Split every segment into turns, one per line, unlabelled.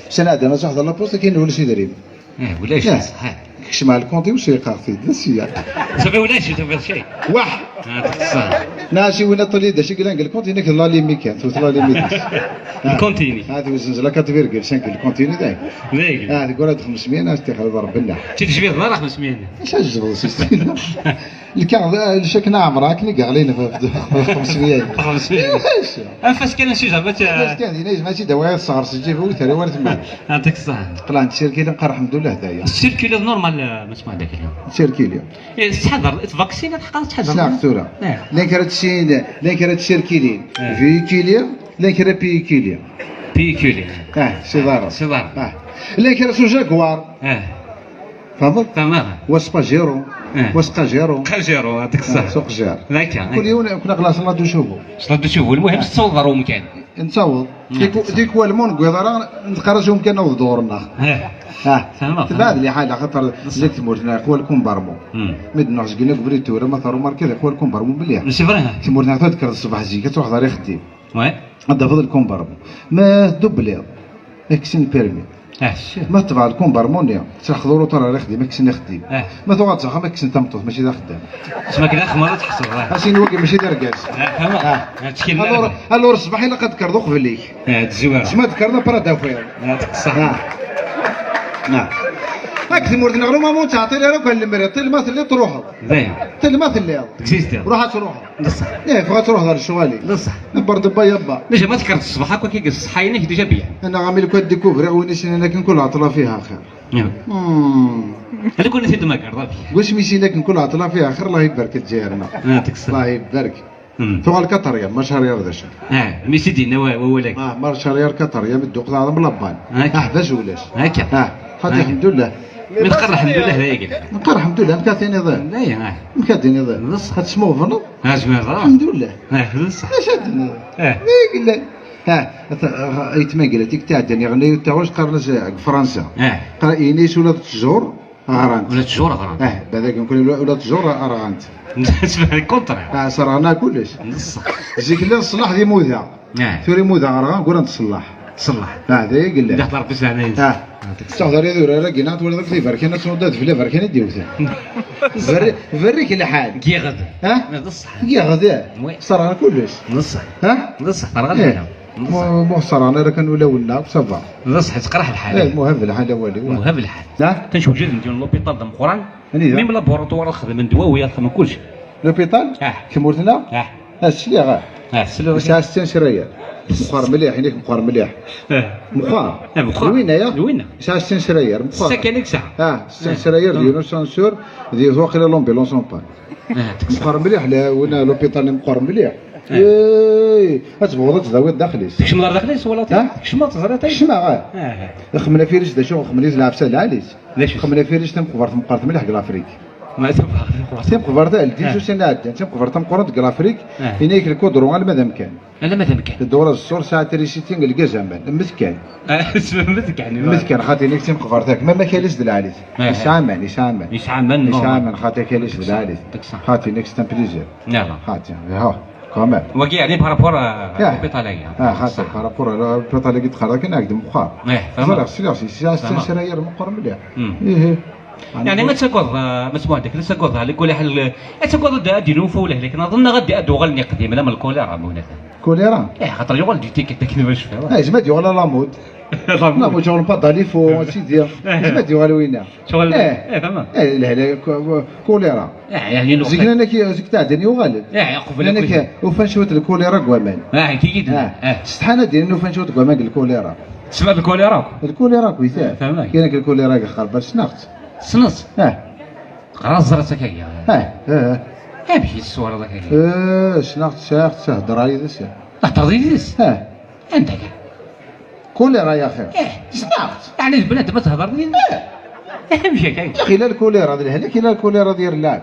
سنة أنا صح لا بوست كاين ولا شي دريم
ولا شيء صحيح
كش مع الكونتي وش يقاطي دسيا
صافي ولا شيء تفضل شيء
واحد
صح
ناشي وين طلي داشي قال الكونتي نك لا لي ميكان تو لا لي ميكان
الكونتيني
هذه وزنزله كاتفيرغل 5 الكونتيني داك
ذاك
تقول 500 ناس تاخذ ضرب بالله
تجبير دار 500
اش جبل سيستم الكعب الشكنا عمرك نلقى علينا في 500
500 فاش كان شي جابت
فاش كان هنا ماشي دواء صار سجيه وثري ورث مال
يعطيك الصحة
طلعت الشركه نقرا الحمد لله هدايا
السيركيلو نورمال ما اسمع هذاك اليوم
الشركه
تحضر تفاكسينات حقا تحضر
سنا كثوره لا كرات الشين لا كرات الشركيلين في كيليا لا كرات بي كيليا
بيكولي
سيدارة
سيدار
لا كرات جاكوار فهمت
تمام
وسباجيرو وسقاجيرو
قاجيرو يعطيك الصحة
سوق جار
ذاك
كل يوم كنا خلاص نضو نشوفوا
شنو تشوفوا المهم تصوروا مكان
نصوت ديك والمون قدرا نتخرجوا مكان ودورنا
تمام
بعد اللي حاجه خاطر زيك تمورنا خوالكم برمو مدنا قلنا قبل تورا ما ثروا ماركه خوالكم برمو مليح
ماشي فراه
تمورنا تذكر الصباح زي كتروح داري خديم
وي
هذا فضلكم برمو ما دوبلي اكسين بيرمي ما تبع لكم برمونيا تاخذوا له ترى خديم اكسين خديم ما تقعد صح ما اكسين تمطوط ماشي ذا خدام
اسمع كذا خمرات تحصل
هاشي نوقف ماشي دركاز
تشكيل
الور الصباح الا قد كردو قبليك
الزوار
سما ذكرنا برا دافير
صح
نعم هاك تمورت نغرو ما مو تعطي لي راك المريض طيل ما اللي تروح
زين
طيل ما اللي
اكزيستي
روح تروح
بصح
فغا تروح دار الشوالي
بصح
برد با يبا
ليش ما ذكرت الصباح هكا كي الصحاينه ديجا بيا
انا عامل كو ديكوفري وينيش انا لكن كل عطله فيها خير
هذا كل نسيت ما كرضا
واش ميسي لكن كل عطله فيها خير الله يبارك تجيرنا الله يبارك تو القطريه ما شهريار ذا شهر
ميسي دينا ولك
ما شهريار قطريه بدوق هذا ملبان باش ولاش
هكا
هذا الحمد لله
من قرر الحمد لله هذا
نقر الحمد لله مكاثيني ظل
لا
مكاثيني ظل هاد سمو فنو الحمد لله
بصح
اش هاد قال يتما قالت لك تعدني غني تا واش قرنس فرنسا قرا ينيس ولا تجور غرانت
ولا تجور غرانت
هذاك نقول ولا تجور غرانت
تسمع الكونترا
صرنا كلش زيك لا الصلاح دي موذا ثوري موذا غران نقول نتصلح
صلح
هذا قال لك
تحضر في سنه
تحضر يدور راه ولا ذاك ليفر كان تنوض في ليفر كان ديوثا فريك الحال
كي غدا بصح
كي غدا صرنا كلش
بصح بصح طرا
مو صرانا راه كانوا ولا صافا
بصح تقرح الحال
المهم الحال والي
المهم الحال كنشوف جد ندير لوبيطال د مقران
ميم
لابوراتوار نخدم ندوا ويا نخدم كلشي
لوبيطال كمورتنا السلي غا
السلي
ساعه 6 شريه مخار مليح هناك مخار مليح مخار وين يا
وين
ساعه 6 شريه مخار
ساكنك ساعه
6 شريه ديالو سانسور ديال واقيلا لومبيلونس اون بان مخار مليح لا وين لوبيطال مخار مليح اتبغض تزاوي داخلي
كشمار داخلي ولا كشمار تزريتي
كشمار خمنا فيرش دا شو خمنا لعب سال عاليس خمنا فيرش تم قفرت مقارت مليح قلافريك
ما
تم قفرت الدين شو سناد تم قفرت مقارت قلافريك هناك الكودرون على ماذا مكان
على ماذا مكان
الدوره الصور ساعه ريسيتين لقى زمان مثكان مثكان خاطر هناك تم قفرتك ما كاليش دلاليس يسعمن خاطر كاليش دلاليس خاطر هناك ستان بليزير خاطر ها كمان
وكي يعني بارابور بيطالية
خاصة بارابور بيطالية تخرج كنا نقدم مخار
فهمت
سياسي سراير مقر مليح
يعني ما تسكوض مسموح لك تسكوض على كل حال تسكوض دينو فوله لكن اظن غادي ادو غلني قديم لا من الكوليرا هناك
كوليرا
خاطر يغول دي تيك تكني واش فيها
زعما ولا لامود لا شغل با داليفو سيدي زعما ولا وينا
شغل فهمت
لا كوليرا
يعني
زيك انا كي زيك تاع دنيا وغالب
قبل
انا وفان شوت الكوليرا كوامان
كي
استحاله ديال انه فان شوت كوامان الكوليرا
تسمع الكوليرا
كويسه
فهمت
كاين الكوليرا خربت سنخت
سنص قرا زرتك هي بشي الصوره ذاك
شنخت شاخت تهضر على ذا
تهضر لي انت
كوليرا يا اخي
سنخت يعني البنات ما تهضر لي مشي كاين
خلال الكوليرا ديال هنا كاين الكوليرا ديال اللعب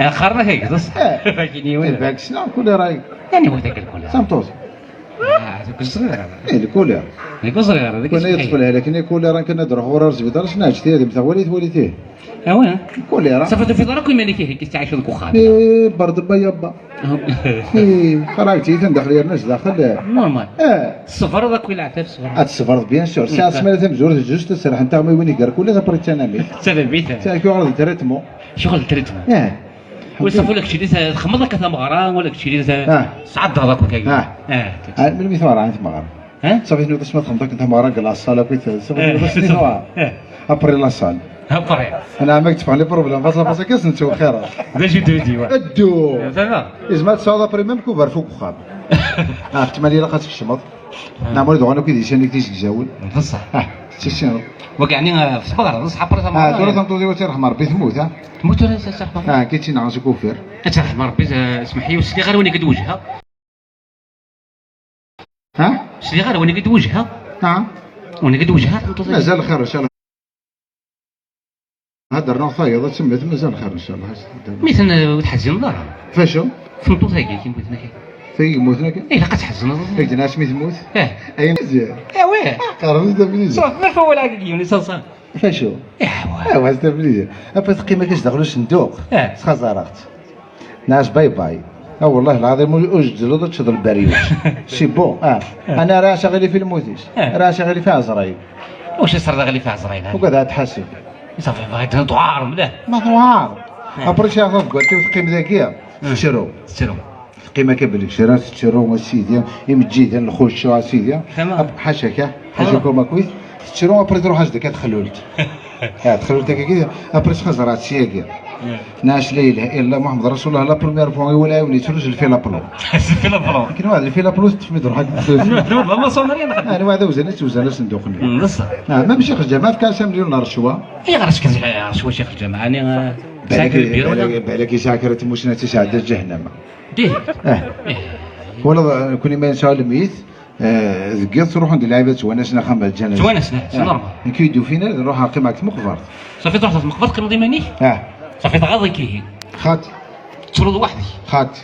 خرنا هيك بصح فاكيني وين
باك شنو كوليرا
يعني هو ذاك الكوليرا
سامطوس
كنت صغير
الكوليرا
كنت صغير هذيك
كنا يدخلها لكن الكوليرا كنا نروح ورا الجبيدار شنو هادشي هذه وليتيه
ايوا
الكوليرا
صافي في داركم ملي فيه كيستعيش هذوك وخا
برد بيابا خرجتي تندخل الناس داخل
نورمال الصفر هذاك ولا عتاب الصفر
هاد الصفر بيان سور ساعه سمانه تنزور جوج تسرح انت ما وين يقرا كل هذا بريت انا مي
سبب البيت
تاكو غادي تريتمو
شغل التريتمون ويصفوا لك شي اللي تخمض لك ثمغران ولا شي اللي صعد هذاك وكاع
من مثال عن ثمغران صافي نوض اسمها تخمضك انت ثمغران قال الصاله كنت صافي بس نوا ابري لا صال
ابري
انا عمك تفعل لي بروبليم فاصله كاس نتو خير
باش يدو
ادو
زعما
ازما تصاوب ابري ميم كوفر فوق خاب احتمال لقات في الشمط نعمل دوغانو كي ديشاني كيش جاول
بصح
شنو
وكعني في الصباح نصحى برا زعما
دورة تنطوزي وترحم ربي تموت
تموت ولا ترحم
كي نعس كوفر
ترحم ربي اسمح لي وسلي غير وين كتوجهها سلي غير وين كتوجهها وين كتوجهها
مازال خير ان شاء الله هدرنا فايض سميت مازال خير ان شاء الله
مثلا تحزن دار
فاشو
فهمتو ثاقي كي موتنا كي
فايق موتنا كي
اي لا كتحزن
فايق ناس سميت موت اي مزيان
واه
قرب زاد بليزي
صافي ما فوا ولا كيوني صافي
فاشو زاد بليزي ابا تقيمه كاش دخلوا الصندوق خزرات ناس باي باي والله العظيم وجدلو تشد البريوش سي بون انا راه شغالي في الموتيش راه شغالي في عزرايل
واش صار غالي في عزرايل
وكذا تحاسب
صافي بغيت ندوار ملاه
ما دوار ابري شي غلط قلت تقيم ذاكيه تشرو قيمه كبلك شرات تشرو ما سيدي يمجيد نخش سيدي حاشاك حاشاكم كويس تشرو ابري تروح هكذا كتخلولت تخلولت كذا ابري خزرات سياكي ناش لا اله الا محمد رسول الله لا بروميير بوين ولا يوني تروج الفيلا بلون
الفيلا بلون
لكن هذا الفيلا بلون تفمد روحك
ما صونري انا
انا هذا وزن صندوق
بصح
ما ماشي الجماعه في كاس مليون رشوه
اي غير رشوه شيخ الجماعه انا
بالك يساكرت موسنا تسعد جهنم
ديه
ولا كوني ما نساو الميت ذكرت تروح عند اللعيبه وناسنا خمس جنازه
وناسنا نورمال
كيدو فينا نروح قيمه مقبرت
صافي تروح المقبرة كنوضي ماني صافي تغاضي كيه
خات
تشرد وحدي
خات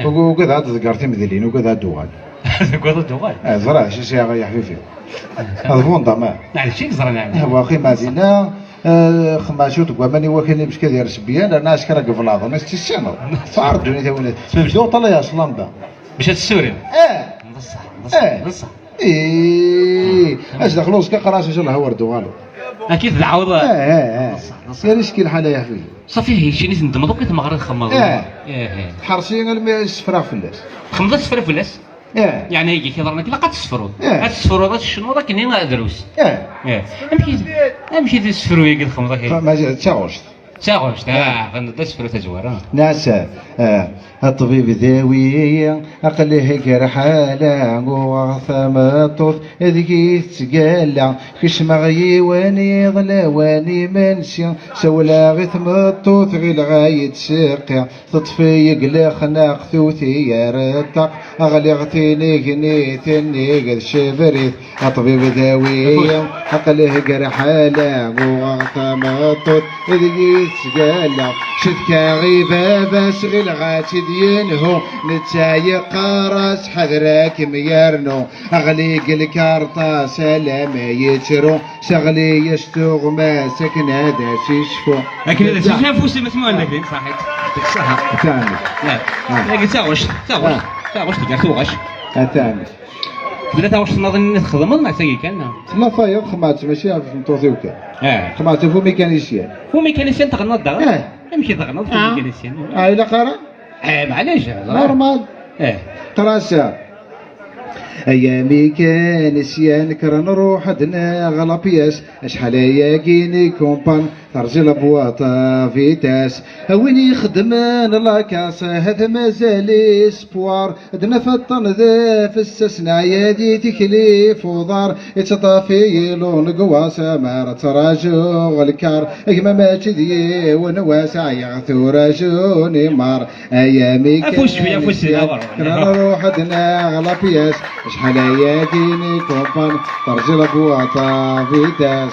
وكذا ذكرتي مذلين وكذا دوغال
كذا دوغال
زرع شي يا حبيبي هذا فوندا ما
نعم شي زرع نعم
هو قيمه زينه خماشو تقوى ماني وكيل باش كدير سبيان انا اشكرك في العظم الناس تيشانو صار دوني تا ولاد بدو طلع يا صلامبا
باش السوري
بصح اش دخلوا سكا قراش ان شاء الله ورد والو
اكيد العوض
يا ريسكي الحاله يا حبيبي
صافي هي شي نيت ندمضو كي تمغري خماض
حرصين السفرا فلاس
خمضت السفرا فلاس يعني هيك كي ضرنا كي لقات السفرو هاد السفرو هذا شنو هذا كاينين دروس امشي السفرو هي قد خمضه
ما تشاغوش
غندا السفرو تزوار
ناس الطبيب ذاوي أقله كرحالة وثمطوط ذيك تقالة كش مغي واني ظلا واني منسي سولا غي ثمطوط غي الغاية ساقع تطفي قلق ناقثوثي يرتق أغلي غتيني غنيتني قد شبريت الطبيب ذاوي أقله كرحالة وثمطوط ذيك تقالة شدكا غيبة بس غي الغاتي دينهو نتايق راس حذرك ميرنو اغليق الكارطة سلام يترو شغلي يشتوغ ما سكن هذا شيشفو
لكن هذا شيشفو فوسي مسموع لك صحيح صح
ثاني
لكن تاغوش تقال
ثاني
بلا تاغوش نظن نخدم مع ساكي كان
لا فايض خمات ماشي في نطوزيوكا خمات فو ميكانيسيان
تغنض يمشي تغنض في ميكانيسيان
الا قرا
معليش
نورمال قراسة ايامي كان نسيان كرا نروح عندنا غلابياس اشحال ياكيني كومبان ترجي البواطه فيتاس وين يخدمان لاكاس هذا مازال اسبوار عندنا فطن ذا في السسنا يدي تكليف وضار يتطافي لون قواسه ما تراجو الكار اكما ما تدي ونواسع يغثو راجوني مار ايامي كان
فوش
كرا نروح عندنا غلابياس شحال ياكيني كومبان ترجي البواطه فيتاس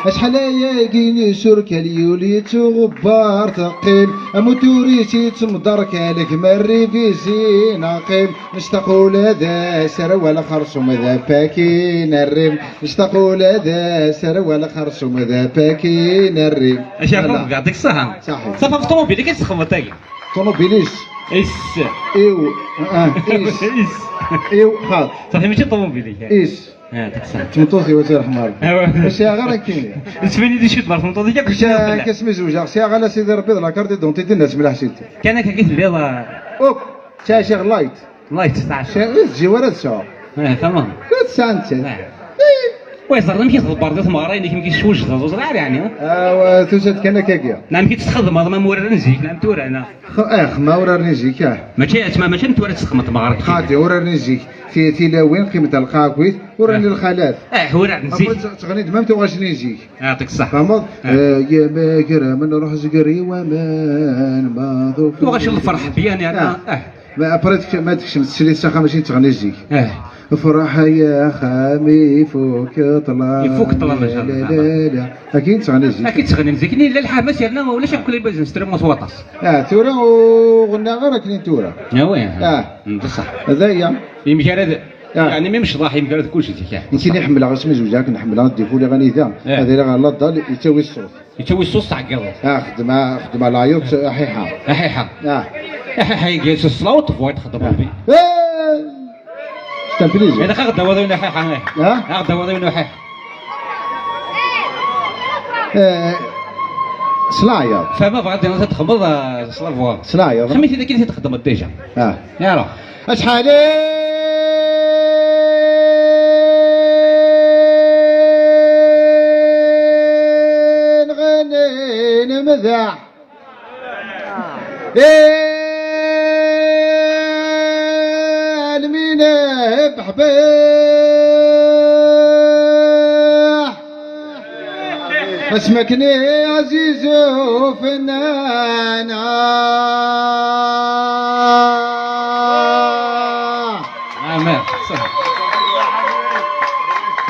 اشحال ياقيني شركة اليوليت غبار ثقيل اموتوريتي تمدرك لك مري في زين عقيل نشتاقو لهذا سر ولا خرصوم ذا باكين الريم نشتاقو لهذا سر ولا خرصوم ذا باكين الريم
اش عرفت يعطيك الصحة
صحيح
صافا في الطوموبيل كتسخن تاكي
طوموبيليس
اس
ايو ايس ايو خاط
صافي ماشي طوموبيل
ايس
تكسر
تمطوطي وتر حمار
ايوا
اش غير كاين
تفني دي شوت مرة نطوطي كاك
كاسمي زوج سي غالا سيدي ربي لا كارت دونتيتي الناس ملاح سيدي
كان هكا كيف البيضة
اوك شاشة لايت
الله يتسع
تجي ورا تسعة
تمام
تسعة انت
ويصير نمشي تخبر ديت مغارين كي كيشوج زوج راه يعني
توسد كان كاكيا
نعم كي تستخدم هذا ما مورا نزيك نعم تورا انا
خما ورا نيجيك
ماشي اسمع ماشي نتورا تسخمت مغارك
خاطي ورا نيجيك في تلاوين قيمة القاكويت وراني الخالات
ورا نزيك
تغني دمام توغاش نيجيك
يعطيك الصحة
فهمت يا ماكرة من روح زقري ومان ما ذوك
وغاش الفرح بيان يعني
ما بريتك ما تكشم تشري ساخه ماشي تغني جيك فرح يا خامي فوق طلع
يفوق طلع ما شاء الله
لا لا اكيد تغني جيك
اكيد تغني مزيك لا الحال ما سيرنا ولا شاف كل باز نستري مصوطاس
تورا وغنا غير كاين تورا
وين بصح
هذا هي
يمكن هذا يعني ما مش ضاحي يمكن كل شيء تيك
يمكن يحمل غاسمي زوجاك نحملها نديفو لي غني ذا هذا اللي غلط يساوي الصوت
يسوي الصوص تاع القلب
خدم على العيوط حيحه
حيحه حيحه يجلس الصوت فوق تخدم بي
استنبليزي
انا غدا وضعنا حيحه غدا وضعنا حيحه
سلايا
فما بغيت انا تخبط صلافوا
سلايا
خميتي اذا كنتي تخدم ديجا يا راه
اشحال غني مذاع المينا بحباح اسمكني عزيز وفنان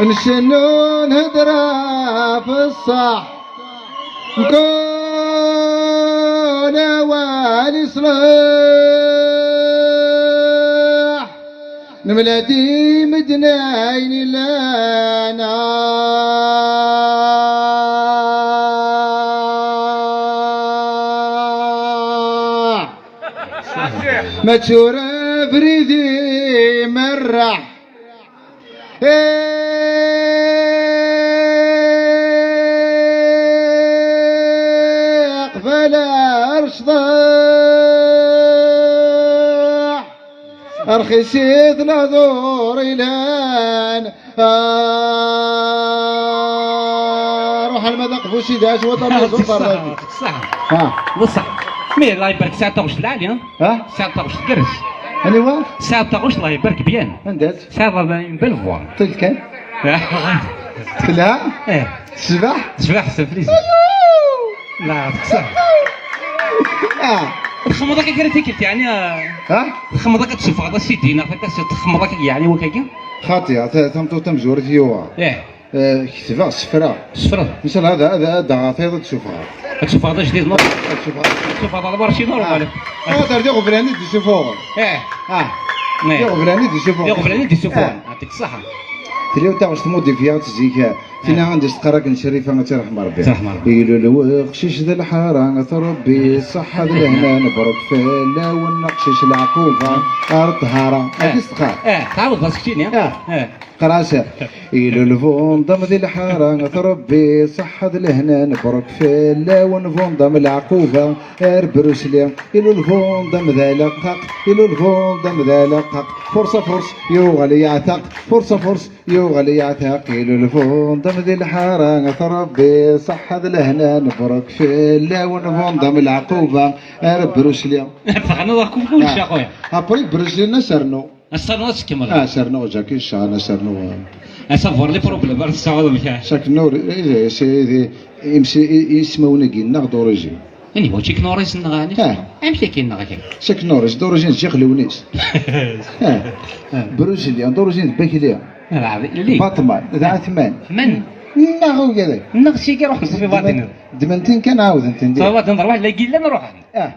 نشنو نهدرا في الصح نكون والي صلاح نملادي مدناين لنا ما تشور فريدي مرح قبل ارشضاح ارخصيت لدور الان روح المذاق فوشي داش وطن
صح بصح مي الله يبارك ساعة طغش العالي ساعة طغش الكرس
ايوا
ساعة طغش الله يبارك بيان
عندك
ساعة بالفوار
طيب كان لا سباح
سفريز لا صح تخمضك كريتيكت يعني تخمضك تشوف هذا سيدي نعرفك تخمضك يعني وكاكي
خاطي تمطو تمزور ديوا كتبها صفرا مثلا هذا ضغطي تشوفها
تشوف هذا جديد نور تشوف هذا برشي نورمال
هذا ديال غفلاني دي شوفوه ديال غفلاني دي شوفوه
يعطيك الصحة
تليو تاع واش تموديفيات تجيك فينا عندي تقراك نشريفه ما ترحم ربي يلو الوقشيش ذا الحاره ربي صحة لهنا نبرك فلا ونقشش العقوبه الطهاره هذه استقرار
تعاود راسك
قراسه يلو الفوندم ذي الحاره ربي صحة لهنا نبرك فلا ونفوندم العقوبه اربرسلي يلو الفوندم ذا لقق يلو الفوندم ذا لقق فرصه يوغلي يعتق فرصه يوغلي يعتق يلو الفوندم ذي الحاره ربي صحة لهنا نبرك فلا ونفوندم العقوبه اربرسلي
فخنا كل شيء اخويا
ابري برسلنا سرنو
السرنو كيما
سرنو جاكي شانا سرنو
اسافور لي بروبليم بار السعود مشى
شاك نور سيدي يمشي يسمونا كينا دوريجي
اني هو تشيك نوريس نغاني امشي كي نغاكي
شاك نوريس دوريجين شيخ لونيس بروسيليان دوريجين باكيليا
لي
فاطمه ذا عثمان
من
ناخو كذا
نغشي كي روح في باطن
دمنتين كان عاود انت ندير
صواب نروح لا قيل لا نروح
اه